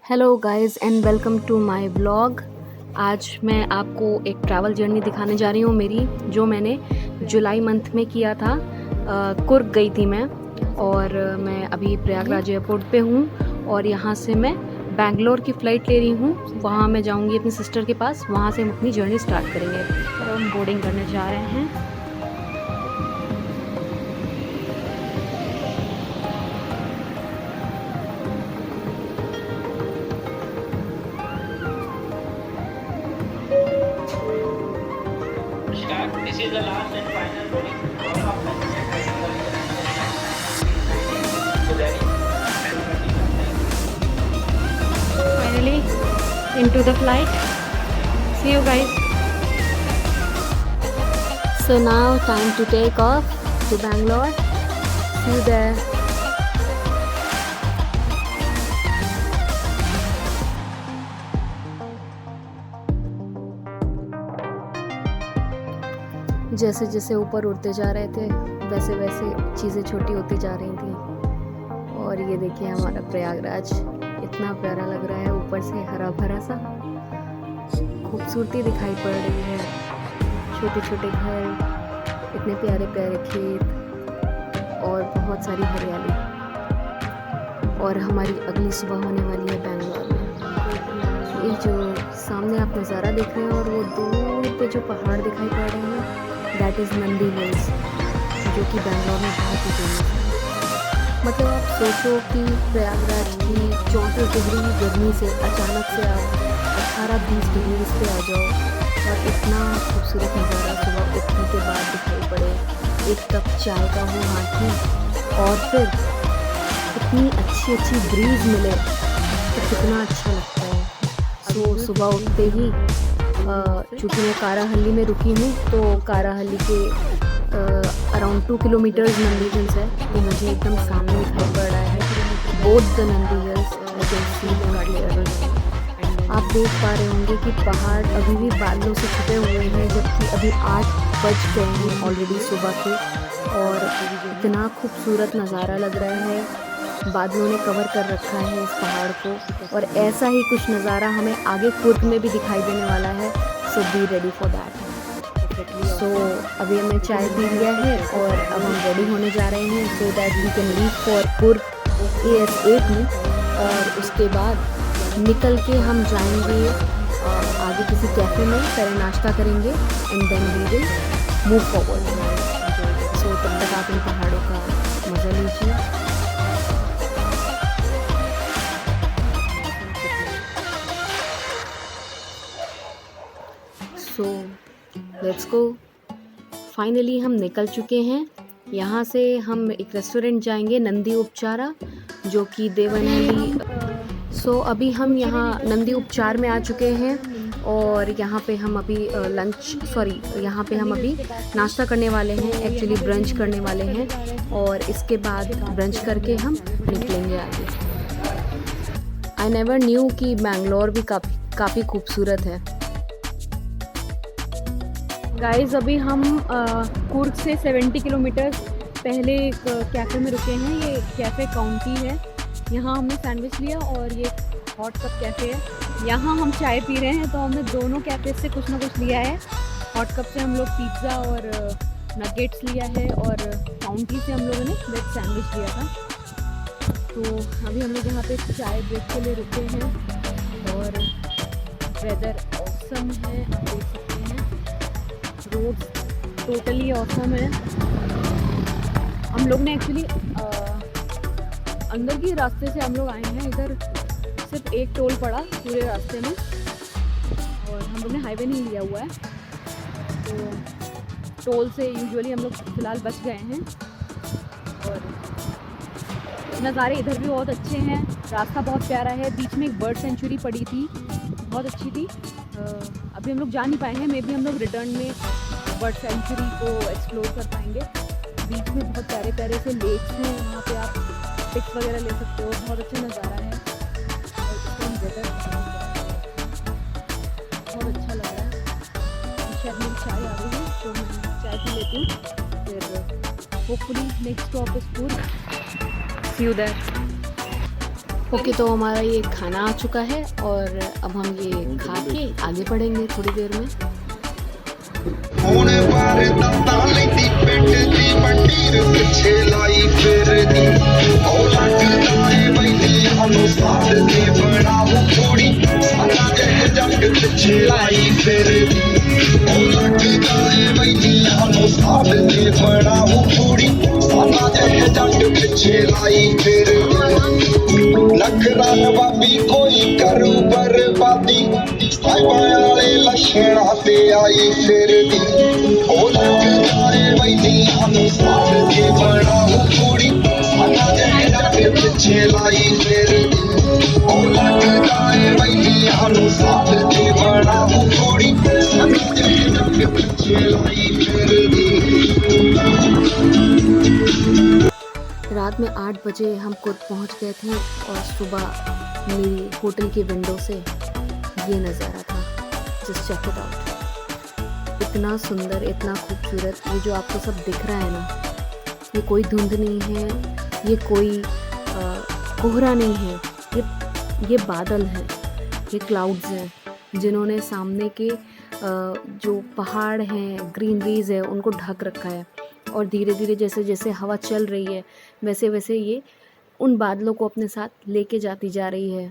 Hello guys and welcome to my blog. आज मैं आपको एक ट्रैवल जर्नी दिखाने जा रही हूँ मेरी, जो मैंने जुलाई मंथ में किया था। कुर्ग गई थी मैं, और मैं अभी प्रयागराज एयरपोर्ट पे हूँ और यहाँ से मैं बैंगलोर की फ़्लाइट ले रही हूँ। वहाँ मैं जाऊँगी अपनी सिस्टर के पास, वहाँ से हम अपनी जर्नी स्टार्ट करेंगे और हम बोर्डिंग करने जा रहे हैं। This is the last and final boarding. Finally into the flight. See you guys. So now time to take off to Bangalore. See you there. जैसे जैसे ऊपर उड़ते जा रहे थे वैसे वैसे चीज़ें छोटी होती जा रही थी। और ये देखिए हमारा प्रयागराज इतना प्यारा लग रहा है, ऊपर से हरा भरा सा खूबसूरती दिखाई पड़ रही है। छोटे छोटे घर, इतने प्यारे प्यारे खेत और बहुत सारी हरियाली। और हमारी अगली सुबह होने वाली है बैंगलोर में। ये जो सामने आप नज़ारा देख रहे हैं और वो दूर पे जो पहाड़ दिखाई पड़ रहे हैं, दैट इज़ नंदी हिल्स, जो कि बैंगलोर में बहुत ही फेमस है। मतलब आप सोचो कि प्रयागराज की 34 डिग्री गर्मी से अचानक से आप 18-20 डिग्री पे आ जाओ और इतना खूबसूरत नज़ारा सुबह उठने के बाद दिखाई पड़े, एक कप चाय का हो हाथ में और फिर इतनी अच्छी अच्छी ब्रीज मिले तो कितना अच्छा लगता है। सो सुबह उठते ही चूँकि मैं काराहल्ली में रुकी हूँ, तो काराहल्ली के अराउंड 2 किलोमीटर्स नंदी हिल्स है, वो मुझे एकदम सामने दिखाई पड़ रहा है। Both the Nandi hills I can see clearly. आप देख पा रहे होंगे कि पहाड़ अभी भी बादलों से छुपे हुए हैं, जबकि अभी 8 बज गए हैं ऑलरेडी सुबह के, और इतना खूबसूरत नज़ारा लग रहा है। बादलों ने कवर कर रखा है इस पहाड़ को, और ऐसा ही कुछ नज़ारा हमें आगे कुर्ग में भी दिखाई देने वाला है। सो बी रेडी फॉर दैट। सो अभी हमने चाय पी लिया है और अब हम रेडी होने जा रहे हैं so that we can leave for Coorg ASAP। और उसके बाद निकल के हम जाएंगे आगे किसी कैफ़े में, पहले नाश्ता करेंगे and then we will move forward. So तब तक आप इन पहाड़ों का मज़ा लीजिए। So let's go. फाइनली हम निकल चुके हैं। यहाँ से हम एक रेस्टोरेंट जाएंगे, नंदी उपचारा, जो कि देवनहल्ली। सो अभी हम यहाँ नंदी उपचार में आ चुके हैं और यहाँ पे हम अभी यहाँ पे हम अभी नाश्ता करने वाले हैं, एक्चुअली ब्रंच करने वाले हैं, और इसके बाद ब्रंच करके हम निकलेंगे आगे। आई नेवर न्यू कि बैंगलोर भी काफ़ी खूबसूरत है। गाइस अभी हम कुर्ग से 70 किलोमीटर पहले एक कैफ़े में रुके हैं। ये कैफ़े काउंटी है। यहाँ हमने सैंडविच लिया और ये हॉट कप कैफ़े है। यहाँ हम चाय पी रहे हैं, तो हमने दोनों कैफ़े से कुछ ना कुछ लिया है। हॉट कप से हम लोग पिज़्ज़ा और नगेट्स लिया है, और काउंटी से हम लोगों ने वेज सैंडविच लिया था। तो अभी हम लोग यहाँ पे चाय ब्रेक के लिए रुके हैं और वेदर ऑसम है, आप देख सकते हैं। रोड्स टोटली ऑसम है। हम लोग ने एक्चुअली अंदर के रास्ते से हम लोग आए हैं। इधर सिर्फ एक टोल पड़ा पूरे रास्ते में, और हम लोग ने हाईवे नहीं लिया हुआ है, तो टोल से यूजुअली हम लोग फ़िलहाल बच गए हैं। और नज़ारे इधर भी बहुत अच्छे हैं, रास्ता बहुत प्यारा है। बीच में एक बर्ड सेंचुरी पड़ी थी, बहुत अच्छी थी। अभी हम लोग जा नहीं पाए हैं, मे बी हम लोग रिटर्न में बर्ड सेंचुरी को एक्सप्लोर कर पाएंगे। बीच में बहुत प्यारे प्यारे से लेक्स हैं, वहाँ पे आप पिक्स वगैरह ले सकते हो, बहुत अच्छा नज़ारा है। और इसमें वेदर बहुत अच्छा लग रहा है। शायद मेरी चाय आ रही है, तो मैं चाय पी लेती हूँ, फिर hopefully next stop is Coorg. See you there. Okay, तो हमारा ये खाना आ चुका है और अब हम ये खा के आगे बढ़ेंगे थोड़ी देर में। ਹੁਣ ਬਾਰ ਤਾਂ ਲੈਂਦੀ ਪਿੰਡ ਦੀ ਮੰਡੀਰ ਪਿੱਛੇ ਲਾਈ ਫਿਰਦੀ ਉਹ ਲੱਗਦਾ ਏ ਬੈਠੀ ਸਾਨੂੰ ਸਾਥ ਦੇ ਬਣਾਉ ਥੋੜੀ ਸਾਡਾ ਜਿਹੇ ਜੱਟ ਪਿੱਛੇ ਲਾਈ ਫਿਰਦੀ ਉਹ ਲੱਗਦਾ ਏ ਬੈਠੀ ਸਾਨੂੰ ਸਾਥ ਦੇ ਬਣਾਉ ਥੋੜੀ ਸਾਡਾ ਜਿਹੇ ਜੱਟ ਪਿੱਛੇ ਲਾਈ ਫਿਰਦੀ ਨਖਰਾ ਨਵਾਬੀ ਕੋਈ ਕਰੂ ਬਰਬਾਦੀ ਸਾਹਿਬਾਂ ਵਾਲੇ ਲੱਛਣਾਂ ਤੇ ਆਈ ਫਿਰਦੀ ਉਹ ਲੱਗਦਾ ਏ ਬੈਠੀ ਸਾਨੂੰ ਸਾਥ ਦੇ ਬਣਾਉ ਥੋੜੀ ਸਾਡਾ ਜਿਹੇ ਜੱਟ ਪਿੱਛੇ ਲਾਈ ਫਿਰਦੀ ਉਹ ਲੱਗਦਾ ਏ ਬੈਠੀ ਸਾਨੂੰ ਸਾਥ ਦੇ ਬਣਾਉ ਥੋੜੀ ਸਾਡਾ ਜਿਹੇ ਜੱਟ ਪਿੱਛੇ ਲਾਈ ਫਿਰਦੀ। रात में 8 बजे हम खुद पहुंच गए थे और सुबह मेरी होटल की विंडो से ये नज़ारा था। जस्ट चेक इट आउट, इतना सुंदर, इतना खूबसूरत। ये जो आपको सब दिख रहा है ना, ये कोई धुंध नहीं है, ये कोई कोहरा नहीं है, ये बादल हैं, ये क्लाउड्स हैं जिन्होंने सामने के जो पहाड़ हैं, ग्रीनरीज है, उनको ढक रखा है। और धीरे धीरे जैसे जैसे हवा चल रही है वैसे वैसे ये उन बादलों को अपने साथ लेके जाती जा रही है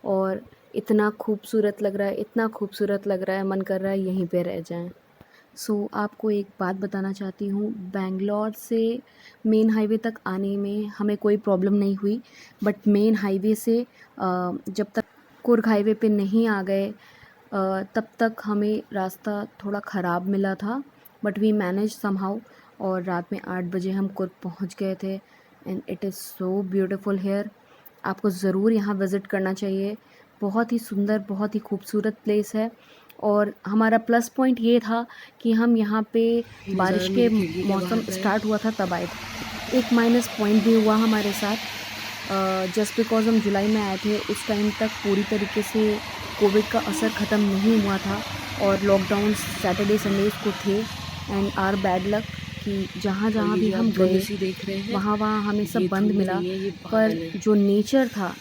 और इतना खूबसूरत लग रहा है, इतना खूबसूरत लग रहा है, मन कर रहा है यहीं पे रह जाएं। आपको एक बात बताना चाहती हूँ, बेंगलोर से मेन हाईवे तक आने में हमें कोई प्रॉब्लम नहीं हुई, बट मेन हाईवे से जब तक कुर्ग हाईवे पे नहीं आ गए तब तक हमें रास्ता थोड़ा ख़राब मिला था, बट वी मैनेज समहाउ। और रात में 8 बजे हम कुर्ग पहुंच गए थे and it is so beautiful here. आपको ज़रूर यहाँ विज़िट करना चाहिए, बहुत ही सुंदर, बहुत ही खूबसूरत प्लेस है। और हमारा प्लस पॉइंट ये था कि हम यहाँ पे बारिश के मौसम स्टार्ट हुआ था तब आए थे। एक माइनस पॉइंट भी हुआ हमारे साथ, जस्ट बिकॉज हम जुलाई में आए थे, उस टाइम तक पूरी तरीके से कोविड का असर ख़त्म नहीं हुआ था और लॉकडाउन सैटरडे संडेज को थे। एंड आर बैड लक कि जहाँ जहाँ भी हम गए वहाँ वहाँ हमें सब बंद मिला, पर जो नेचर था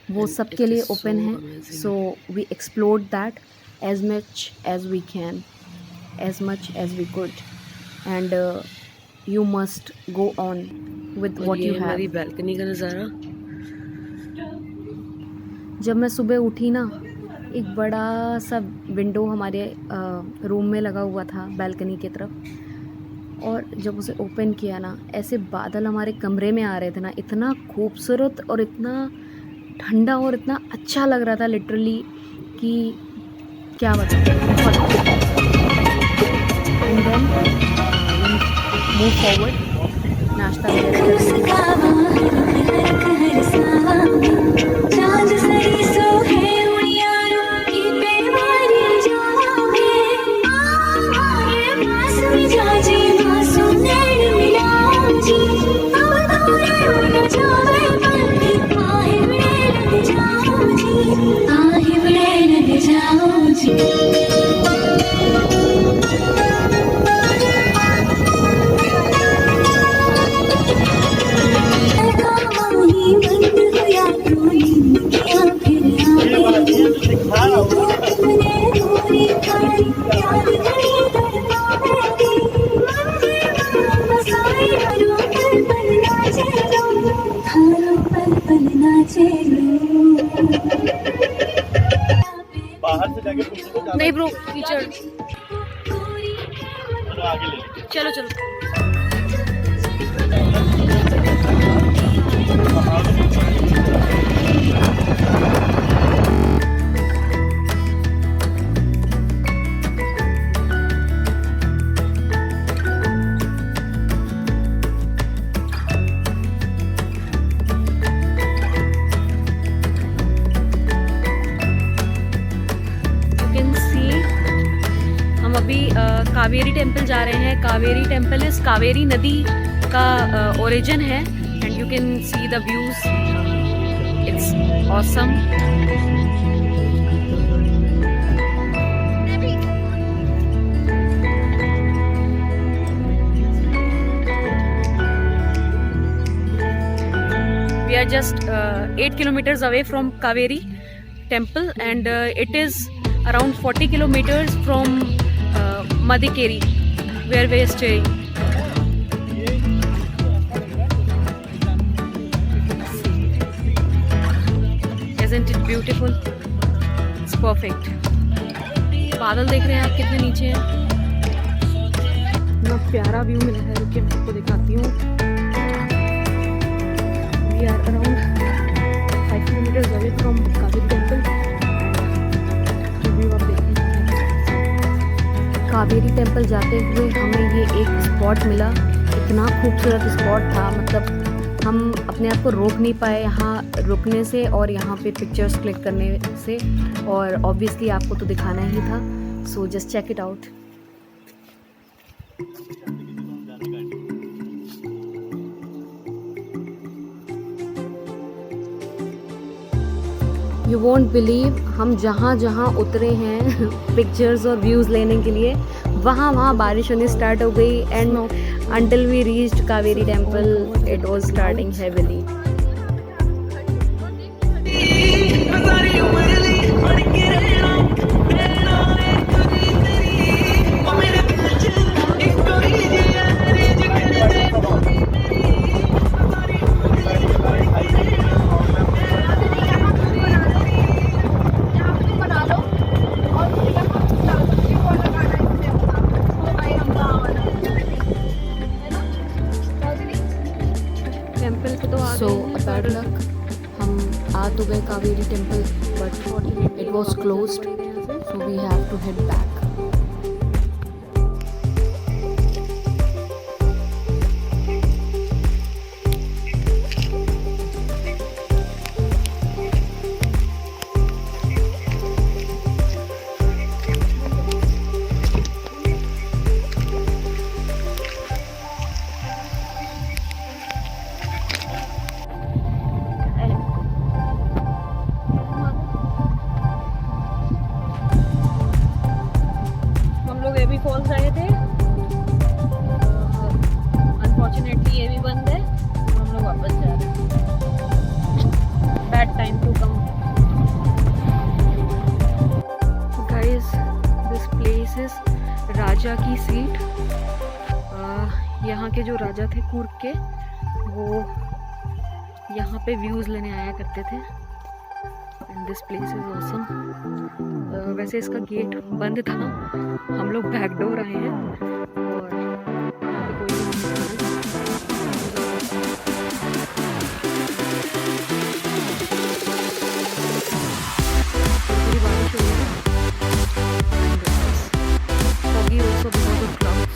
वो सबके लिए ओपन है। So we explored that as much as we can, as much as we could, and you must go on with what you have। हमारी बैल्कनी का नज़ारा। जब मैं सुबह उठी ना, एक बड़ा सा विंडो हमारे रूम में लगा हुआ था बैल्कनी की तरफ, और जब उसे ओपन किया ना, ऐसे बादल हमारे कमरे में आ रहे थे ना, इतना खूबसूरत और इतना ठंडा और इतना अच्छा लग रहा था लिटरली कि क्या बताएं। एंड देन मूव फॉरवर्ड, नाश्ता नहीं ब्रो, कीचड़। चलो चलो कावेरी टेम्पल जा रहे हैं। कावेरी टेम्पल इस कावेरी नदी का ओरिजिन है and you can see the views, it's awesome. We are just 8 kilometers away from Kaveri temple, and it is around 40 kilometers from Madikeri, where we are staying. Isn't it beautiful? It's perfect. बादल देख रहे हैं आप कितने नीचे हैं, इतना प्यारा व्यू मिला है। रुकिए मैं आपको दिखाती हूँ। We are around 5 kilometers away from Kaveri temple. View आप देखें, कावेरी टेम्पल जाते हुए हमें ये एक स्पॉट मिला। इतना खूबसूरत स्पॉट था, मतलब हम अपने आप को रोक नहीं पाए यहाँ रुकने से और यहाँ पे पिक्चर्स क्लिक करने से, और ऑब्वियसली आपको तो दिखाना ही था। So just check it out. You won't believe, हम जहाँ जहाँ उतरे हैं पिक्चर्स और व्यूज़ लेने के लिए, वहाँ वहाँ बारिश होनी स्टार्ट हो गई, and until we reached Kaveri temple it was starting heavily. So bad luck, हम आ तो गए Kaveri temple, but it was closed, so we have to head back. Falls आए थे, अनफॉर्चुनेटली ये भी बंद है, हम लोग वापस जा रहे हैं। Bad time to come. Guys, this place is Raja की सीट। यहाँ के जो राजा थे कूर्ग के, वो यहाँ पे व्यूज़ लेने आया करते थे। And this place is awesome. वैसे इसका गेट बंद था, हम लोग बैक डोर आए हैं और यहाँ पे कोई पूरी बारिश हो रही है। foggy also because of clouds.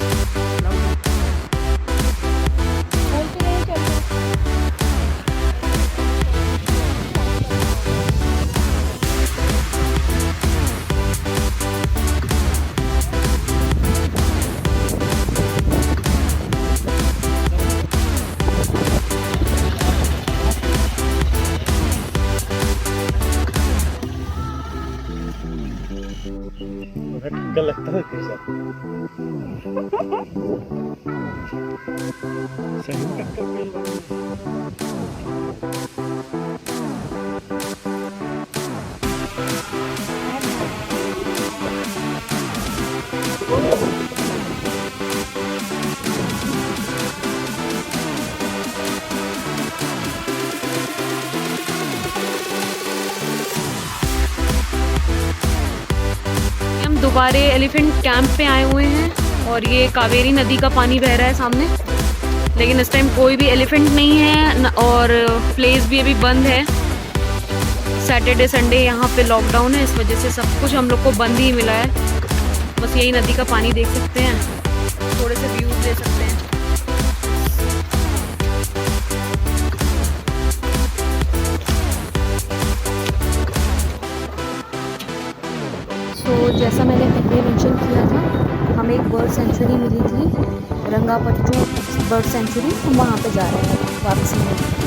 लगता है कैसा दोबारे एलिफेंट कैंप पे आए हुए हैं और ये कावेरी नदी का पानी बह रहा है सामने, लेकिन इस टाइम कोई भी एलिफेंट नहीं है और प्लेस भी अभी बंद है। सैटरडे संडे यहाँ पे लॉकडाउन है, इस वजह से सब कुछ हम लोग को बंद ही मिला है। बस यही नदी का पानी देख सकते हैं, थोड़े से व्यूज ले सकते हैं। तो जैसा मैंने पहले मेंशन किया था, हमें एक बर्ड सेंचुरी मिली थी, रंगापट्टू बर्ड सेंचुरी। हम वहाँ पे जा रहे हैं वापसी में।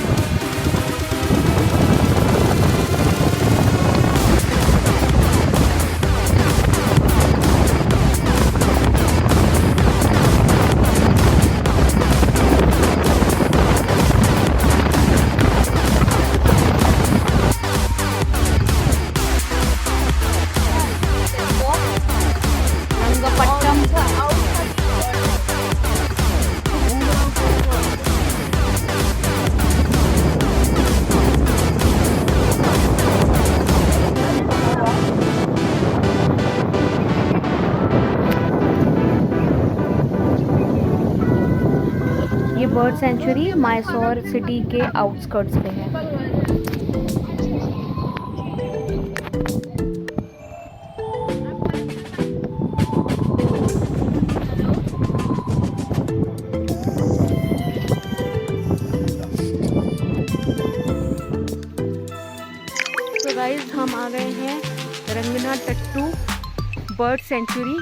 बर्ड सेंचुरी मैसूर सिटी के आउटस्कर्ट्स पे है। तो गाइस हम आ गए हैं रंगनाटट्टू बर्ड सेंचुरी,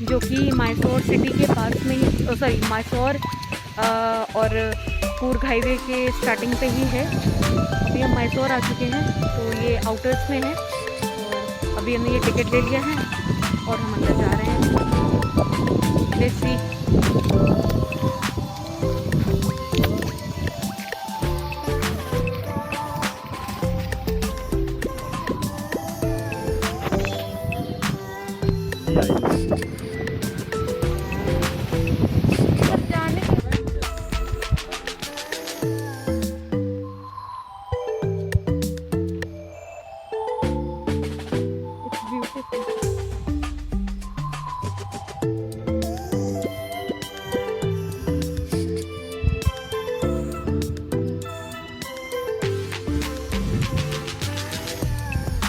जो कि मैसूर सिटी के पास में ही, सॉरी मैसूर और कूर्ग हाईवे के स्टार्टिंग पे ही है। अभी हम मैसूर आ चुके हैं, तो ये आउटर्स में है। और अभी हमने ये टिकट ले लिया है और हम अंदर जा रहे हैं। Let's see.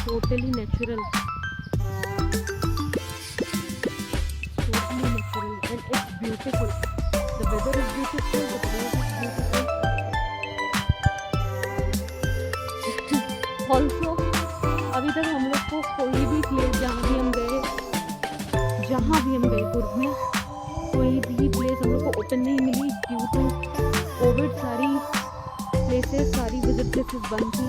Totally natural. Totally natural, and it's beautiful. The weather is beautiful. The place is beautiful. Also, अभी तक हम लोग को कोई भी प्लेस जहाँ भी हम गए कुर्ग में, कोई भी प्लेस हम लोग को ओपन नहीं मिली ड्यू टू कोविड। सारी प्लेसेस, सारी विजिट प्लेसेस बंद थी।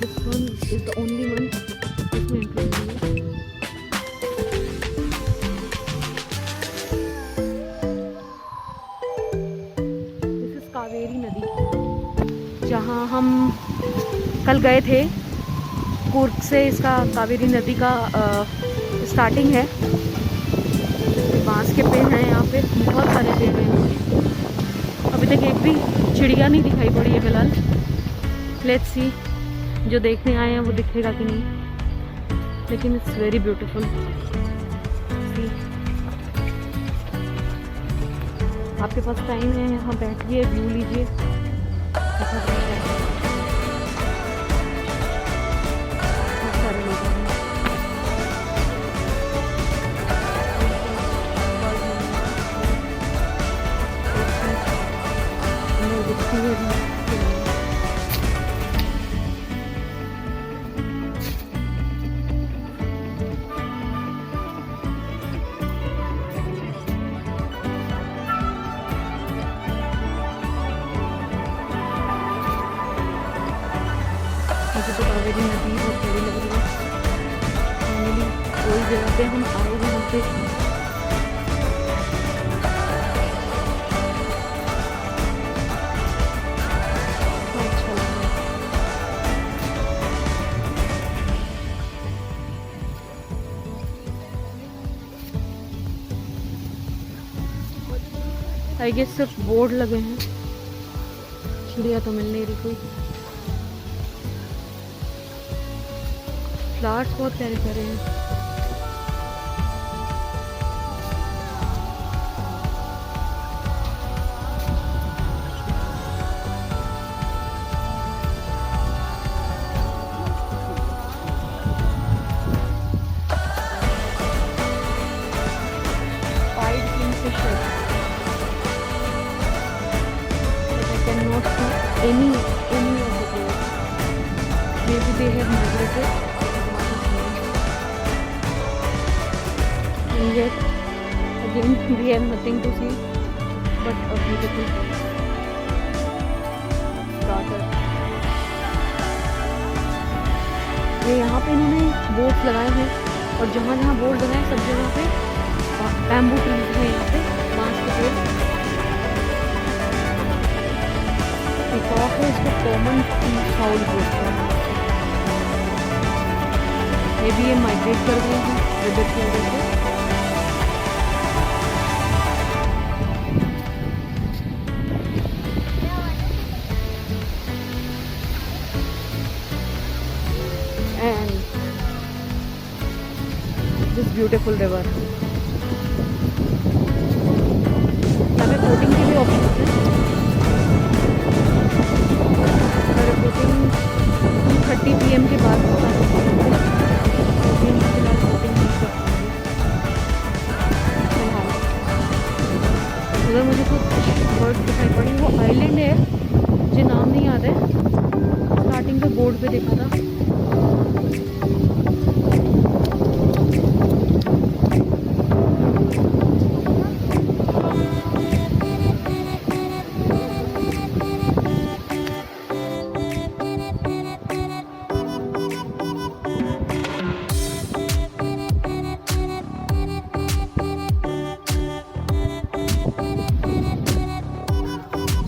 This one is the only one जिसमें एंट्री है। This is कावेरी नदी, जहाँ हम कल गए थे। कूर्ग से इसका कावेरी नदी का स्टार्टिंग है। बांस के पेड़ हैं यहाँ पे, बहुत सारे पेड़ हैं। अभी तक एक भी चिड़िया नहीं दिखाई पड़ी है फिलहाल। लेट्स सी, जो देखने आए हैं वो दिखेगा कि नहीं, लेकिन इट्स वेरी ब्यूटीफुल। आपके पास टाइम है, यहाँ बैठिए, व्यू लीजिए। बहुत सारे लोग हैं। मुझे तो कावेरी नदी बहुत बड़ी लग रही है। फाइनली कोई जगह पे हम आए हैं, वहाँ पे अच्छा लग रहा है। आई गेस सिर्फ बोर्ड लगे हैं, चिड़िया तो मिल नहीं रही कोई। फ्लावर्स बहुत प्यारे प्यारे हैं। Pied kingfisher. But I cannot see any of the birds. Maybe they have migrated. And yet again we have nothing to see but a beautiful garden. ये यहाँ पे इन्होंने बोर्ड्स लगाए हैं, और जहाँ जहाँ बोर्ड लगाए सब जगह पे बैम्बू ट्रीज है। यहाँ पे बांस के पेड़। पीकॉक है, इसको कॉमन फाउल बोलते हैं। मे बी ये माइग्रेट कर गए हैं वेदर की वजह से। And this beautiful river. Board पे देखा था।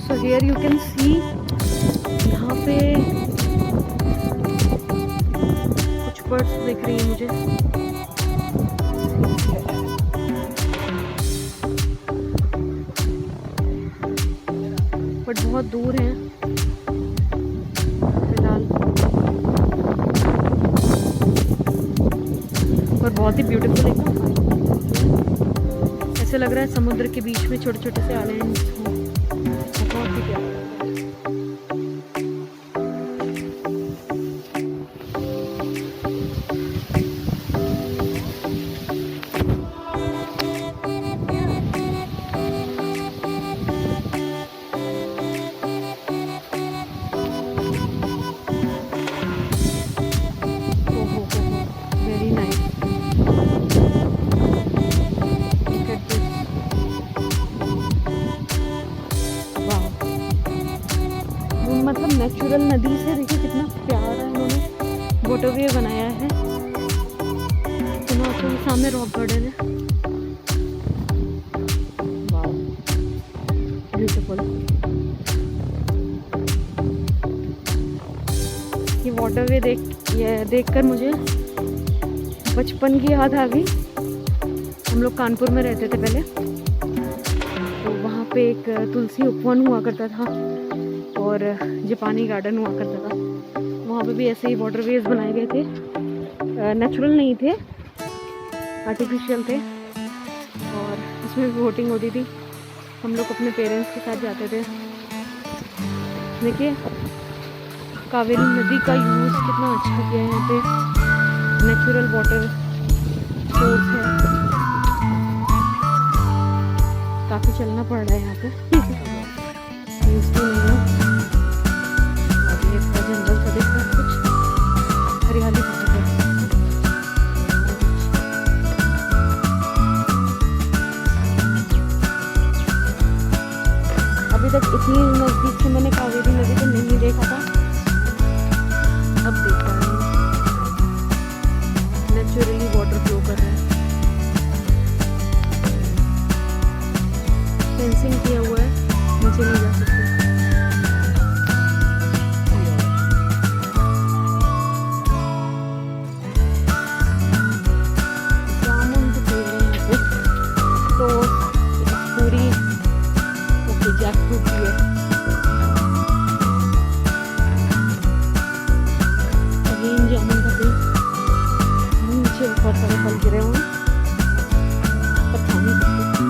So here you can see, यहाँ पे कुछ बर्ड्स दिख रही हैं मुझे। बट बहुत दूर हैं फिलहाल, और बहुत ही ब्यूटीफुल एकदम। ऐसे लग रहा है समुद्र के बीच में छोटे छोटे से आइलैंड्स हों। बहुत ही प्यारा। Very nice. Look at this. Wow. वो मतलब नेचुरल नदी से देखिए कितना प्यारा इन्होंने वाटरवे बनाया है। तो सामने रॉक गार्डन है। वाव, ब्यूटीफुल। ये वाटरवे देखकर मुझे बचपन की याद आ गई। हम लोग कानपुर में रहते थे पहले, तो वहाँ पे एक तुलसी उपवन हुआ करता था और जापानी गार्डन हुआ करता था। वहाँ पे भी ऐसे ही वाटरवेज बनाए गए थे। नेचुरल नहीं थे, आर्टिफिशियल थे, और इसमें भी बोटिंग होती थी। हम लोग अपने पेरेंट्स के साथ जाते थे। देखिए कावेरी नदी का यूज़ कितना अच्छा किया है। यहाँ पे नेचुरल वाटर सोर्स है। काफ़ी चलना पड़ रहा है यहाँ पे। यूज़ तो नहीं है। और ये पूरा जंगल सा दिख रहा है, कुछ हरियाली बहुत है। अभी तक इतनी नज़दीक से मैंने कावेरी नदी को नहीं देखा था, अब देख पा रही हूँ। नेचुरली वाटर फ्लो कर रहा है। फेंसिंग किया हुआ है, नीचे नहीं जा सकते। जामुन के पेड़ हैं यहाँ पे, तो पूरी ओके जैकफ्रूट भी है। जामुन का पेड़, नीचे बहुत सारे फल गिरे हुए हैं, पर खा नहीं सकते।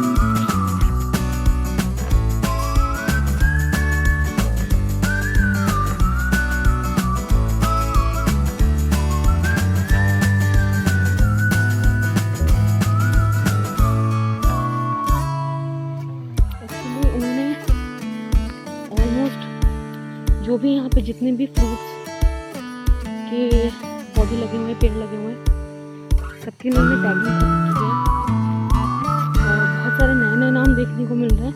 एक्चुअली इन्होंने ऑलमोस्ट जो भी यहाँ पे जितने भी फ्रूट्स के पौधे लगे हुए हैं, पेड़ लगे हुए हैं, सबके इन्होंने टैगिंग किया है। और बहुत सारे नए नए नाम देखने को मिल रहे हैं।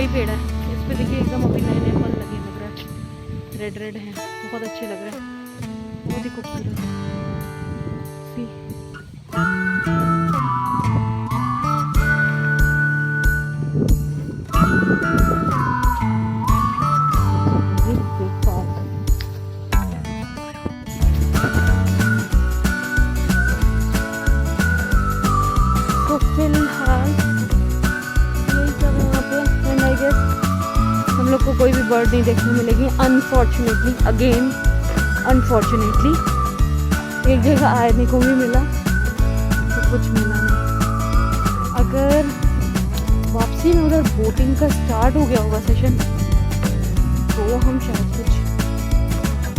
वही पेड़ है, इस पे देखिए एकदम अभी नए नए फल लगे लग रहा है, रेड रेड हैं, बहुत अच्छे लग रहे हैं, बहुत ही खूबसूरत। सी तो फिलहाल यही सब है यहाँ पे, एंड आई गेस हम लोग को कोई भी बर्ड नहीं देखने मिलेगी अनफॉर्चुनेटली, अगेन अनफॉर्चुनेटली। एक जगह आने को भी मिला तो कुछ मिला नहीं। अगर वापसी में उधर बोटिंग का स्टार्ट हो गया होगा सेशन, तो हम शायद कुछ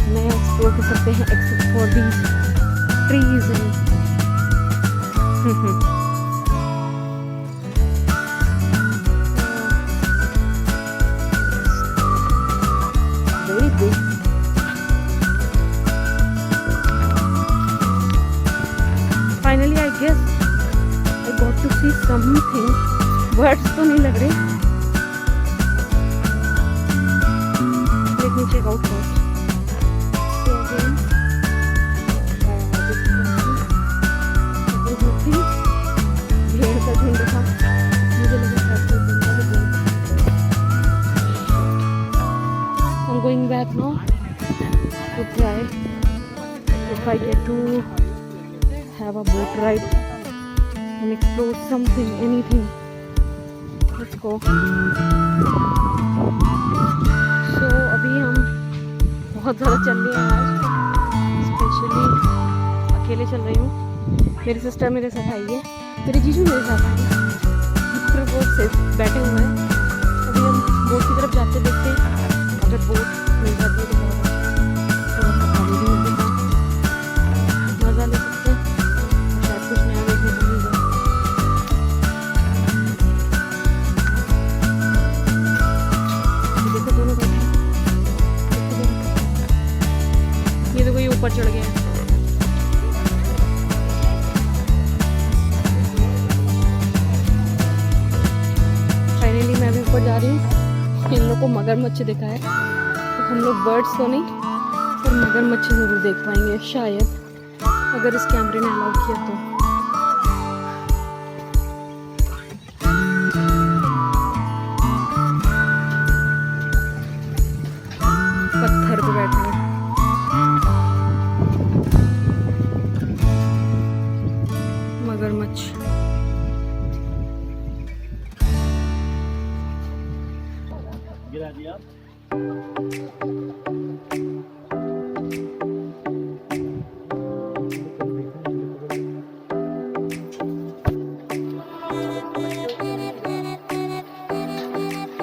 नया एक्सप्लोर कर सकते हैं, except for these trees and very big. Finally, I guess I got to see something. Birds तो नहीं लग रहे. Let me check out first. So again, this is भेड़ का झुंड था. मुझे लगा I'm going back now to try if I get to have a boat ride and explore something, anything. Let's go. So अभी हम बहुत ज़्यादा चल रहे हैं आज, स्पेशली अकेले चल रही हूँ। मेरी सिस्टर मेरे साथ आई है, मेरे जीजू मेरे साथ आई है, मित्र वो सिर्फ बैठे हुए हैं। अभी हम बोट की तरफ जाते देखते हैं, अगर बोट मिल जाती है तो बहुत थोड़ा सा पानी भी मिल जाता है, मज़ा ले सकते हैं, शायद कुछ नया देखने को मिल जाए। देखो दोनों बैठे, ये तो कोई ऊपर चढ़ गया है। फाइनली मैं भी ऊपर जा रही हूँ। इन लोग को मगरमच्छ दिखा है, तो हम लोग बर्ड्स तो नहीं पर मगरमच्छ जरूर देख पाएंगे शायद, अगर इस कैमरे ने अलाउ किया तो। पत्थर पे बैठा है मगरमच्छ। गिरा दिया।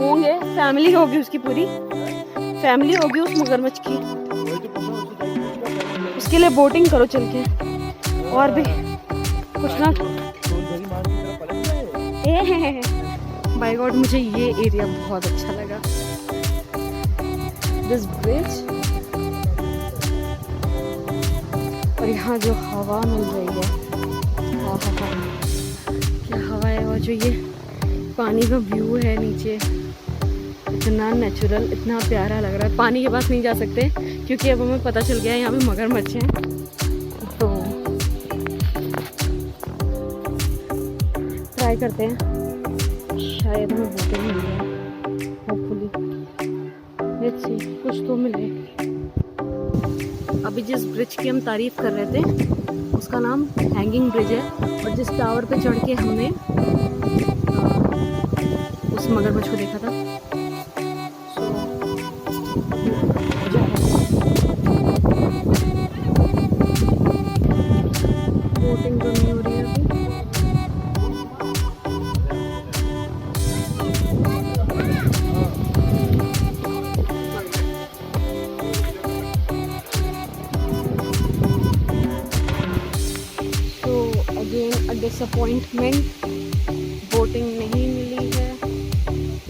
होंगे, फैमिली होगी उसकी, पूरी फैमिली होगी उस मगरमच्छ की। उसके लिए बोटिंग करो चल के, और भी कुछ ना। बाय गॉड, मुझे ये एरिया बहुत अच्छा लगा। दिस ब्रिज, और यहाँ जो हवा मिल रही है, हाँ हाँ हाँ क्या हवा है, और जो ये पानी का व्यू है नीचे, इतना नेचुरल, इतना प्यारा लग रहा है। पानी के पास नहीं जा सकते क्योंकि अब हमें पता चल गया है यहाँ पे मगरमच्छ हैं, तो ट्राई करते हैं, शायद हमें बोटिंग मिल जाए, होपफुली, लेट्स सी, कुछ तो मिले। अभी जिस ब्रिज की हम तारीफ कर रहे थे उसका नाम हैंगिंग ब्रिज है, और जिस टावर पे चढ़ के हमने उस मगरमच्छ को देखा था, बोटिंग तो नहीं हो रही है अभी। डिसअपॉइंटमेंट, बोटिंग नहीं मिली है।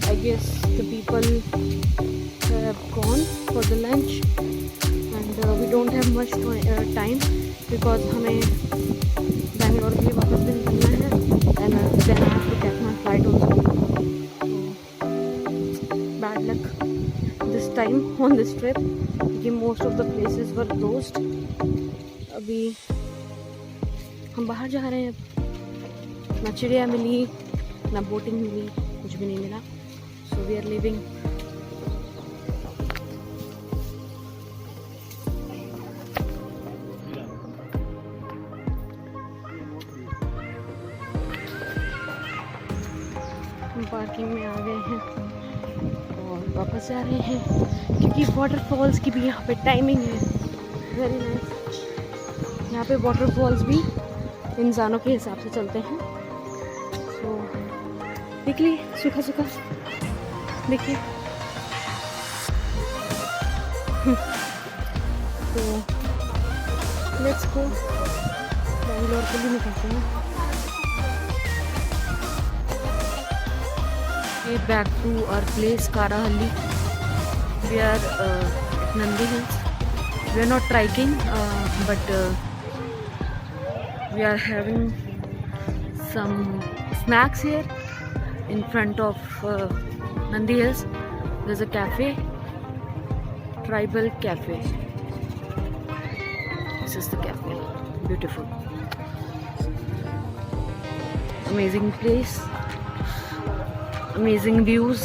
I guess the people have gone for the lunch and we don't have much time because हमें बैंगलोर के लिए वापस भी निकलना है and then I have to catch my flight also. On this trip क्योंकि most of the places were closed. अभी हम बाहर जा रहे हैं। ना चिड़िया मिली, ना बोटिंग मिली, कुछ भी नहीं मिला। So we are living. हम पार्किंग में आ गए हैं और वापस जा रहे हैं क्योंकि वाटरफॉल्स की भी यहाँ पे टाइमिंग है। Very nice. यहाँ पे वाटरफॉल्स भी इंसानों के हिसाब से चलते हैं। सो देखिए सूखा सूखा देखिए। तो लेट्स गो, बैंगलोर के लिए निकलते हैं। Back to our place, Karahalli. We are at Nandi Hills. We are not trekking, but we are having some snacks here in front of Nandi Hills. There's a cafe, Tribal Cafe. This is the cafe. Beautiful, amazing place. Amazing views,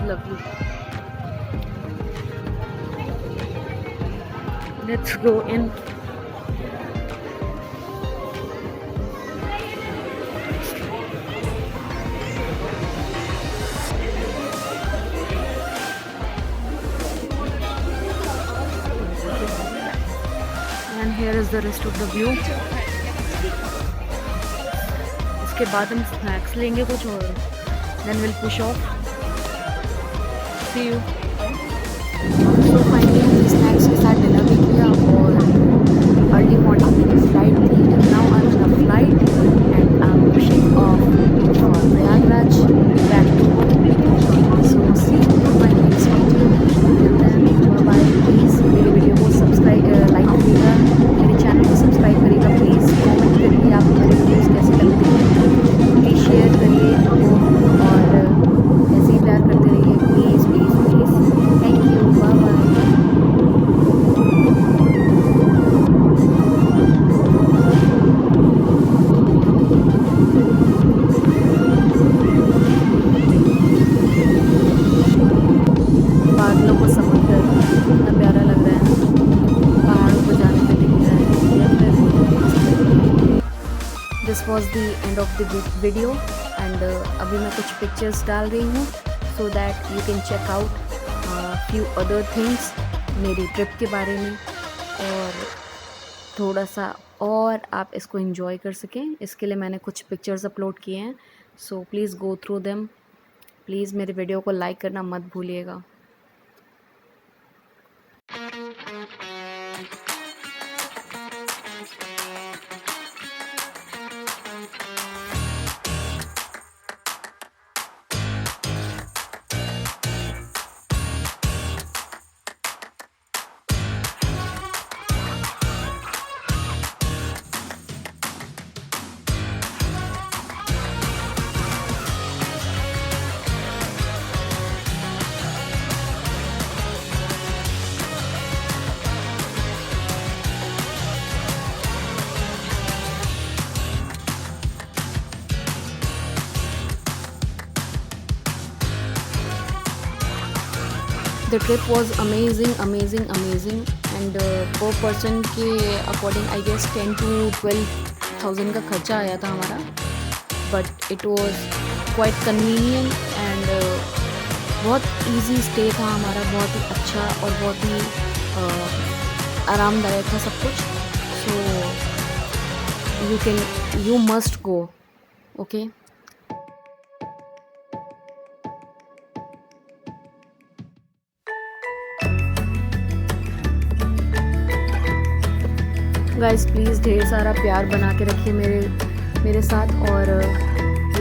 lovely. Let's go in. And here is the rest of the view. इसके बाद हम snacks लेंगे कुछ और then will push off. See you. तो finally हमने snacks के साथ डिनर भी किया और अर्ली मॉर्निंग मेरी फ्लाइट थी। Now I am on a flight and I am pushing off for Prayagraj back to home. So see you my next video. Then bye. Please मेरे वीडियो को सब्सक्राइब लाइक करिएगा, मेरे channel को subscribe करिएगा, please comment करिए आप मेरे videos कैसे लगते हैं, शेयर करिए और ऐसे ही प्यार करते रहिए। Please please please. Thank you. Bye bye. बादलों को समुद्र कितना प्यारा लग रहा है, पहाड़ों को जाने पे दिख रहा है। This was the end of the video and अभी मैं कुछ पिक्चर्स डाल रही हूँ so that you can check out few other things मेरी ट्रिप के बारे में और थोड़ा सा और आप इसको एंजॉय कर सकें। इसके लिए मैंने कुछ पिक्चर्स अपलोड किए हैं। So please go through them. Please मेरे वीडियो को लाइक करना मत भूलिएगा। The trip was amazing and per person के according I guess 10 to 12,000 का खर्चा आया था हमारा, but it was quite convenient and बहुत easy stay था हमारा, बहुत ही अच्छा और बहुत ही आरामदायक था सब कुछ। So you must go, okay? Guys please ढेर सारा प्यार बना के रखिए मेरे साथ। और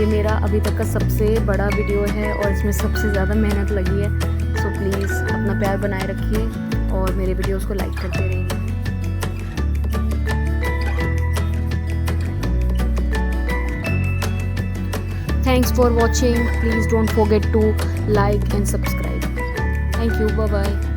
ये मेरा अभी तक का सबसे बड़ा वीडियो है और इसमें सबसे ज़्यादा मेहनत लगी है। सो प्लीज़ अपना प्यार बनाए रखिए और मेरे वीडियोस को लाइक करते रहिए। Thanks for watching. Please don't forget to like and subscribe. Thank you, bye bye.